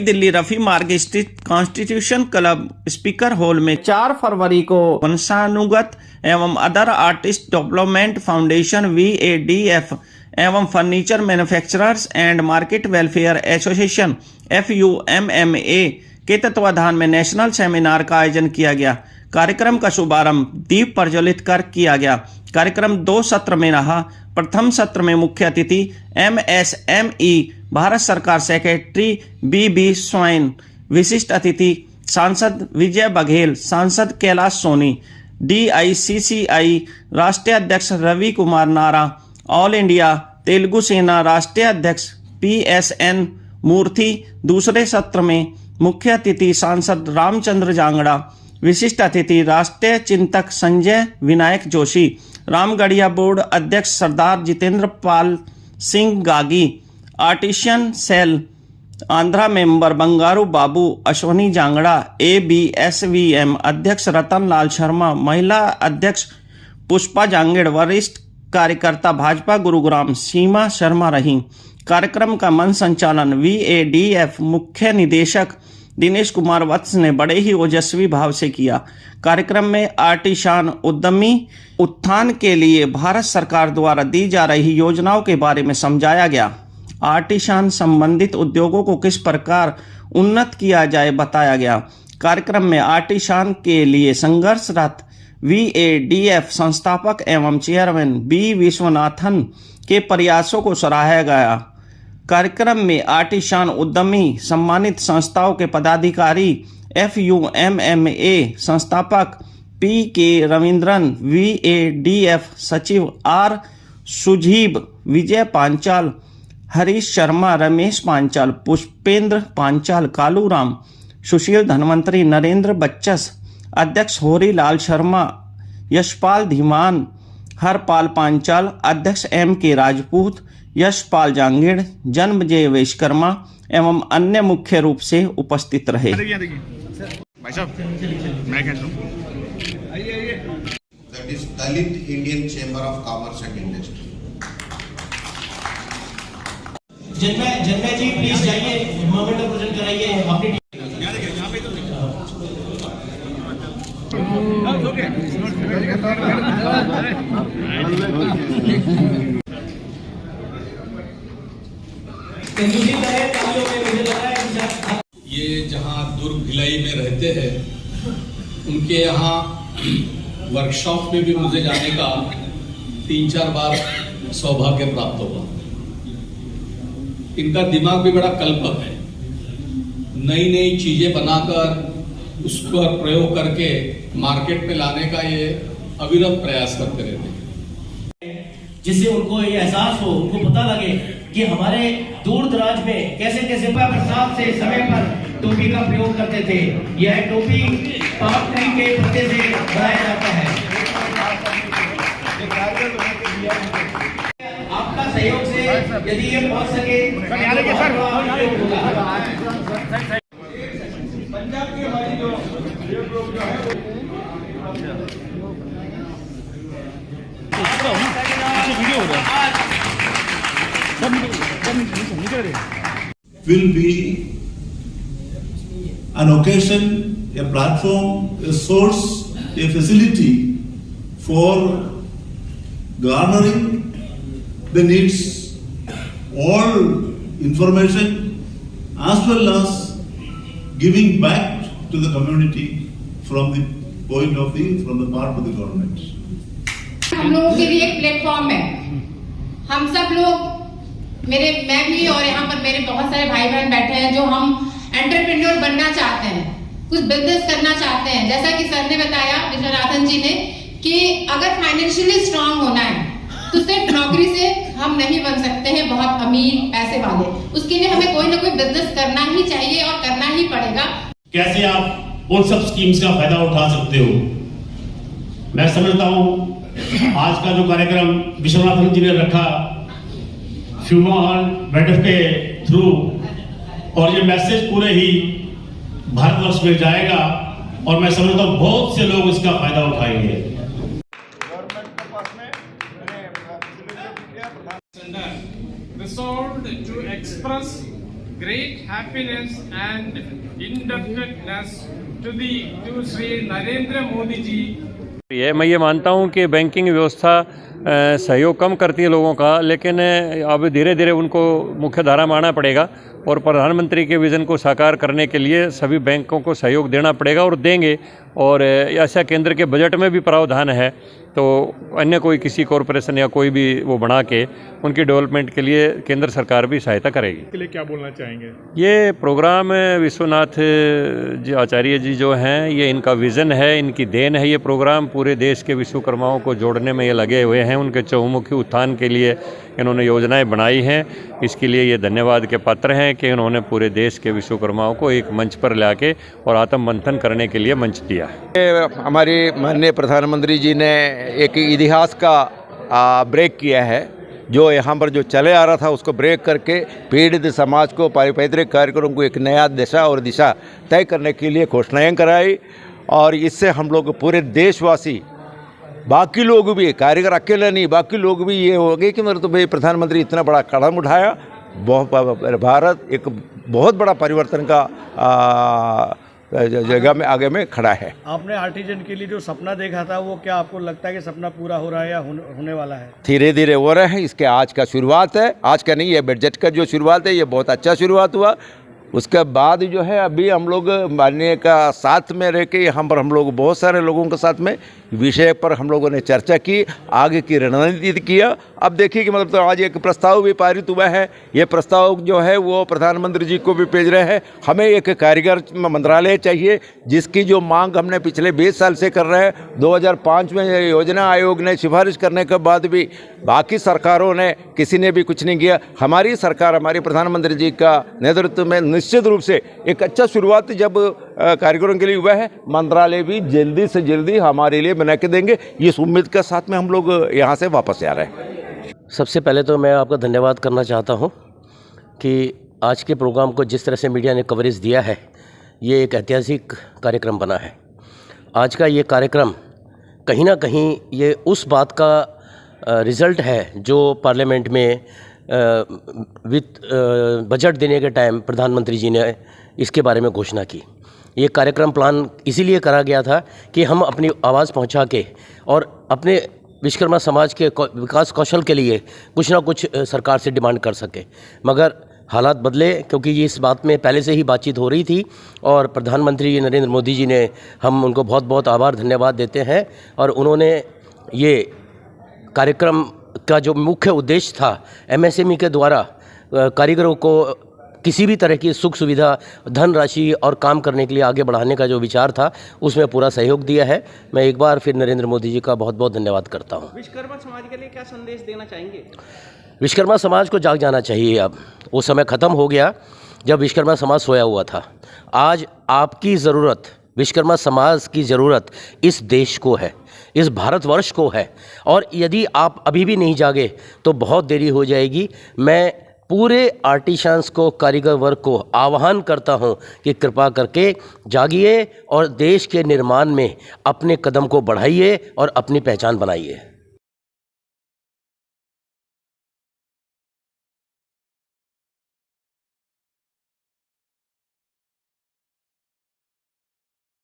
दिल्ली रफी मार्ग स्थित constitution club speaker hall में 4 फरवरी को वंशानुगत एवं other artist development foundation VADF एवं furniture manufacturers and market welfare association FUMMA के तत्वाधान में नेशनल सेमिनार का आयोजन किया गया। कार्यक्रम का शुभारंभ दीप प्रज्वलित कर किया गया। कार्यक्रम 2 सत्र में रहा। प्रथम सत्र में मुख्य अतिथि MSME भारत सरकार सेक्रेटरी BB स्वाइन, विशिष्ट अतिथि सांसद विजय बघेल, सांसद कैलाश सोनी, DICCI राष्ट्रीय अध्यक्ष रवि कुमार नारा, ऑल इंडिया तेलुगु सेना राष्ट्रीय अध्यक्ष PSN मूर्ति। दूसरे सत्र में मुख्य अतिथि सांसद रामचंद्र जांगड़ा, विशिष्ट अतिथि राष्ट्रीय चिंतक संजय विनायक जोशी, रामगढ़िया बोर्ड अध्यक्ष Sardar Jitendra Pal Singh Gagi, artisan cell Andhra member Bangaru Babu, Ashwani Jangra, ABSVM अध्यक्ष रतन लाल शर्मा, महिला अध्यक्ष पुष्पा जांगड़, वरिष्ठ कार्यकर्ता भाजपा गुरुग्राम सीमा शर्मा रही। कार्यक्रम का मंच संचालन VADF मुख्य निदेशक दिनेश कुमार वत्स ने बड़े ही ओजस्वी भाव से किया। कार्यक्रम में आर्टिशान उद्यमी उत्थान के लिए भारत सरकार द्वारा दी जा रही योजनाओं के बारे में समझाया गया। आर्टिशान संबंधित उद्योगों को किस प्रकार उन्नत किया जाए बताया गया। कार्यक्रम में आर्टिशान के लिए संघर्षरत VADF संस्थापक एवं चेयरमैन B विश्वनाथन के प्रयासों को सराहा गया। कार्यक्रम में आर्टिशान उद्यमी सम्मानित संस्थाओं के पदाधिकारी FUMMA संस्थापक PK रविंद्रन, VADF सचिव R सुजीब, विजय पांचाल, हरीश शर्मा, रमेश पांचाल, पुष्पेंद्र पांचाल, कालूराम, सुशील धनवंतरी, नरेंद्र बच्चस, अध्यक्ष होरी लाल शर्मा, यशपाल धीमान, हरपाल पांचाल, अध्यक्ष MK राजपूत, यशपाल जांगीड़, जन्मजय विश्वकर्मा एवं अन्य मुख्य रूप से उपस्थित रहे। That is Dalit Indian Chamber of Commerce and Industry. Janmay ji please जाइए, मोमेंटम प्रेजेंट कराइए अपनी। ये जहाँ दुर्ग भिलाई में रहते हैं, उनके यहाँ वर्कशॉप में भी मुझे जाने का 3-4 बार सौभाग्य प्राप्त हुआ। इनका दिमाग भी बड़ा कल्पक है। नई नई चीजें बनाकर उसको प्रयोग करके मार्केट में लाने का ये अविरत प्रयास करते रहते हैं, जिससे उनको ये एहसास हो, उनको पता लगे कि हमारे दूर दराज में कैसे कैसे प्रसाद से समय पर टोपी का प्रयोग करते थे। यह टोपी पाम ट्री के पत्ते से बनाया जाता है। आपका सहयोग से यदि ये पहुंच सके पंजाब की हमारी जो will be an occasion, a platform, a source, a facility for garnering the needs, all information, as well as giving back to the community from the part of the government. हम लोगों के लिए एक प्लेटफॉर्म है। हम सब लोग, मैं भी और यहाँ पर मेरे बहुत सारे भाई बहन बैठे हैं जो हम एंटरप्रेन्योर बनना चाहते हैं, कुछ बिजनेस करना चाहते हैं। जैसा कि सर ने बताया, विश्वनाथन जी ने, कि अगर फाइनेंशियली स्ट्रांग होना है तो सिर्फ नौकरी से हम नहीं बन सकते हैं बहुत अमीर पैसे वाले। उसके लिए हमें कोई ना कोई बिजनेस करना ही चाहिए और करना ही पड़ेगा। कैसे आप उन सब स्कीम्स का फायदा उठा सकते हो? मैं समझता हूँ आज का जो कार्यक्रम विश्वनाथन जी ने रखा FUMMA के थ्रू, और ये मैसेज पूरे ही भारतवर्ष में जाएगा, और मैं समझता हूँ बहुत से लोग इसका फायदा उठाएंगे। Resolved to express great happiness and indebtedness to Sri Narendra Modi ji. मैं ये मानता हूँ कि बैंकिंग व्यवस्था सहयोग कम करती है लोगों का, लेकिन अब धीरे धीरे उनको मुख्य धारा में आना पड़ेगा और प्रधानमंत्री के विज़न को साकार करने के लिए सभी बैंकों को सहयोग देना पड़ेगा और देंगे। और ऐसा केंद्र के बजट में भी प्रावधान है, तो अन्य कोई किसी कॉरपोरेशन या कोई भी वो बना के उनकी डेवलपमेंट के लिए केंद्र सरकार भी सहायता करेगी। के लिए क्या बोलना चाहेंगे? ये प्रोग्राम विश्वनाथ जी आचार्य जी जो हैं, ये इनका विज़न है, इनकी देन है। ये प्रोग्राम पूरे देश के विश्वकर्माओं को जोड़ने में ये लगे हुए हैं। उनके चहुमुखी उत्थान के लिए इन्होंने योजनाएं बनाई हैं। इसके लिए ये धन्यवाद के पात्र हैं कि उन्होंने पूरे देश के विश्वकर्माओं को एक मंच पर लाके और आत्म मंथन करने के लिए मंच दिया है। हमारे माननीय प्रधानमंत्री जी ने एक इतिहास का ब्रेक किया है। जो यहाँ पर जो चले आ रहा था उसको ब्रेक करके पीड़ित समाज को पारिपैतृक कार्यक्रम को एक नया दिशा और दिशा तय करने के लिए घोषणाएं कराई। और इससे हम लोग पूरे देशवासी, बाकी लोग भी, कारीगर अकेले नहीं, बाकी लोग भी ये हो गए कि मतलब तो भाई प्रधानमंत्री इतना बड़ा कदम उठाया। भारत एक बहुत बड़ा परिवर्तन का जगह में आगे में खड़ा है। आपने आर्टिजन के लिए जो सपना देखा था, वो क्या आपको लगता है कि सपना पूरा हो रहा है या होने वाला है? धीरे धीरे हो रहा है। इसके आज का शुरुआत है, आज का नहीं, ये बजट का जो शुरुआत है ये बहुत अच्छा शुरुआत हुआ। उसके बाद जो है अभी हम लोग माननीय का साथ में रह के यहाँ पर हम लोग बहुत सारे लोगों के साथ में विषय पर हम लोगों ने चर्चा की, आगे की रणनीति किया। अब देखिए कि मतलब तो आज एक प्रस्ताव भी पारित हुआ है। ये प्रस्ताव जो है वो प्रधानमंत्री जी को भी भेज रहे हैं। हमें एक कारीगर मंत्रालय चाहिए जिसकी जो मांग हमने पिछले 20 साल से कर रहे हैं। 2005 में योजना आयोग ने सिफारिश करने के बाद भी बाकी सरकारों ने किसी ने भी कुछ नहीं किया। हमारी सरकार, हमारे प्रधानमंत्री जी का नेतृत्व में निश्चित रूप से एक अच्छा शुरुआत जब कारीगरों के लिए हुआ है, मंत्रालय भी जल्दी से जल्दी हमारे लिए बना के देंगे। इस उम्मीद के साथ में हम लोग यहाँ से वापस आ रहे हैं। सबसे पहले तो मैं आपका धन्यवाद करना चाहता हूँ कि आज के प्रोग्राम को जिस तरह से मीडिया ने कवरेज दिया है, ये एक ऐतिहासिक कार्यक्रम बना है। आज का ये कार्यक्रम कहीं ना कहीं ये उस बात का रिज़ल्ट है जो पार्लियामेंट में बजट देने के टाइम प्रधानमंत्री जी ने इसके बारे में घोषणा की। ये कार्यक्रम प्लान इसीलिए करा गया था कि हम अपनी आवाज़ पहुंचा के और अपने विश्वकर्मा समाज के विकास कौशल के लिए कुछ ना कुछ सरकार से डिमांड कर सके। मगर हालात बदले, क्योंकि ये इस बात में पहले से ही बातचीत हो रही थी और प्रधानमंत्री नरेंद्र मोदी जी ने, हम उनको बहुत बहुत आभार धन्यवाद देते हैं। और उन्होंने ये कार्यक्रम का जो मुख्य उद्देश्य था MSME के द्वारा कारीगरों को किसी भी तरह की सुख सुविधा, धनराशि और काम करने के लिए आगे बढ़ाने का जो विचार था, उसमें पूरा सहयोग दिया है। मैं एक बार फिर नरेंद्र मोदी जी का बहुत बहुत धन्यवाद करता हूँ। विश्वकर्मा समाज के लिए क्या संदेश देना चाहेंगे? विश्वकर्मा समाज को जाग जाना चाहिए। अब वो समय ख़त्म हो गया जब विश्वकर्मा समाज सोया हुआ था। आज आपकी ज़रूरत, विश्वकर्मा समाज की ज़रूरत इस देश को है, इस भारतवर्ष को है। और यदि आप अभी भी नहीं जागे तो बहुत देरी हो जाएगी। मैं पूरे आर्टिशंस को, कारीगर वर्ग को आह्वान करता हूं कि कृपा करके जागिए और देश के निर्माण में अपने कदम को बढ़ाइए और अपनी पहचान बनाइए।